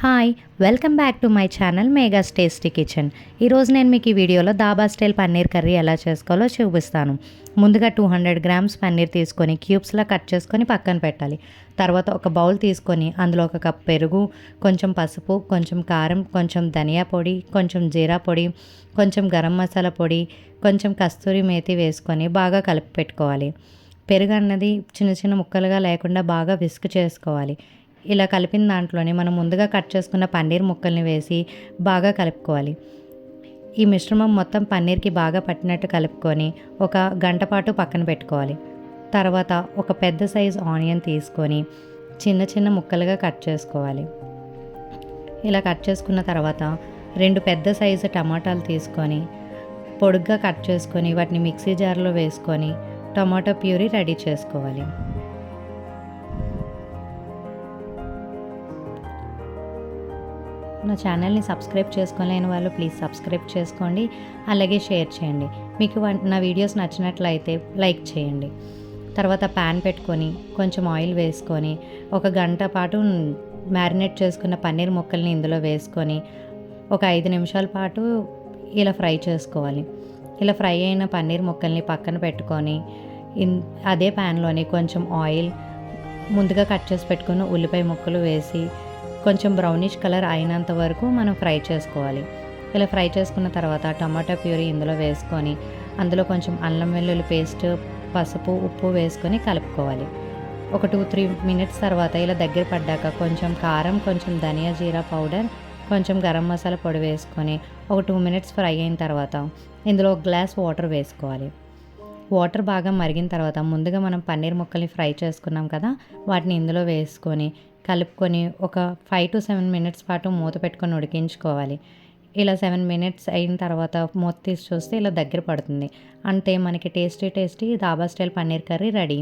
Hi welcome back to my channel Megha's tasty kitchen. ఈరోజు నేను మీకు ఈ వీడియోలో దాబా స్టైల్ పన్నీర్ కర్రీ ఎలా చేసుకోవాలో చూపిస్తాను. ముందుగా 200 గ్రామ్స్ పన్నీర్ తీసుకొని క్యూబ్స్లా కట్ చేసుకొని పక్కన పెట్టాలి. తర్వాత ఒక బౌల్ తీసుకొని అందులో ఒక కప్ పెరుగు, కొంచెం పసుపు, కొంచెం కారం, కొంచెం ధనియా పొడి, కొంచెం జీరా పొడి, కొంచెం గరం మసాలా పొడి, కొంచెం కస్తూరి మేతి వేసుకొని బాగా కలిపి పెట్టుకోవాలి. పెరుగు అన్నది చిన్న చిన్న ముక్కలుగా లేకుండా బాగా విస్క్ చేసుకోవాలి. ఇలా కలిపిన దాంట్లోనే మనం ముందుగా కట్ చేసుకున్న పన్నీర్ ముక్కల్ని వేసి బాగా కలుపుకోవాలి. ఈ మిశ్రమం మొత్తం పన్నీర్కి బాగా పట్టినట్టు కలుపుకొని ఒక గంట పాటు పక్కన పెట్టుకోవాలి. తర్వాత ఒక పెద్ద సైజు ఆనియన్ తీసుకొని చిన్న చిన్న ముక్కలుగా కట్ చేసుకోవాలి. ఇలా కట్ చేసుకున్న తర్వాత 2 పెద్ద సైజు టమాటాలు తీసుకొని పొడుగ్గా కట్ చేసుకొని వాటిని మిక్సీ జార్లో వేసుకొని టమాటో ప్యూరీ రెడీ చేసుకోవాలి. నా ఛానల్ని సబ్స్క్రైబ్ చేసుకోలేని వాళ్ళు ప్లీజ్ సబ్స్క్రైబ్ చేసుకోండి, అలాగే షేర్ చేయండి. మీకు నా వీడియోస్ నచ్చినట్లయితే లైక్ చేయండి. తర్వాత ప్యాన్ పెట్టుకొని కొంచెం ఆయిల్ వేసుకొని ఒక గంట పాటు మ్యారినేట్ చేసుకున్న పన్నీర్ ముక్కల్ని ఇందులో వేసుకొని ఒక 5 నిమిషాల పాటు ఇలా ఫ్రై చేసుకోవాలి. ఇలా ఫ్రై అయిన పన్నీర్ ముక్కల్ని పక్కన పెట్టుకొని అదే ప్యాన్లోని కొంచెం ఆయిల్, ముందుగా కట్ చేసి పెట్టుకున్న ఉల్లిపాయ ముక్కలు వేసి కొంచెం బ్రౌనిష్ కలర్ అయినంత వరకు మనం ఫ్రై చేసుకోవాలి. ఇలా ఫ్రై చేసుకున్న తర్వాత టమాటా ప్యూరీ ఇందులో వేసుకొని అందులో కొంచెం అల్లం వెల్లుల్లి పేస్ట్, పసుపు, ఉప్పు వేసుకొని కలుపుకోవాలి. ఒక 2-3 మినిట్స్ తర్వాత ఇలా దగ్గర పడ్డాక కొంచెం కారం, కొంచెం ధనియా జీరా పౌడర్, కొంచెం గరం మసాలా పొడి వేసుకొని ఒక 2 మినిట్స్ ఫ్రై అయిన తర్వాత ఇందులో ఒక గ్లాస్ వాటర్ వేసుకోవాలి. వాటర్ బాగా మరిగిన తర్వాత ముందుగా మనం పన్నీర్ ముక్కల్ని ఫ్రై చేసుకున్నాం కదా, వాటిని ఇందులో వేసుకొని కలుపుకొని ఒక 5 to 7 మినిట్స్ పాటు మూత పెట్టుకొని ఉడికించుకోవాలి. ఇలా 7 మినిట్స్ అయిన తర్వాత మూత తీసి చూస్తే ఇలా దగ్గర పడుతుంది. అంతే, మనకి tasty dhaba style paneer curry ready.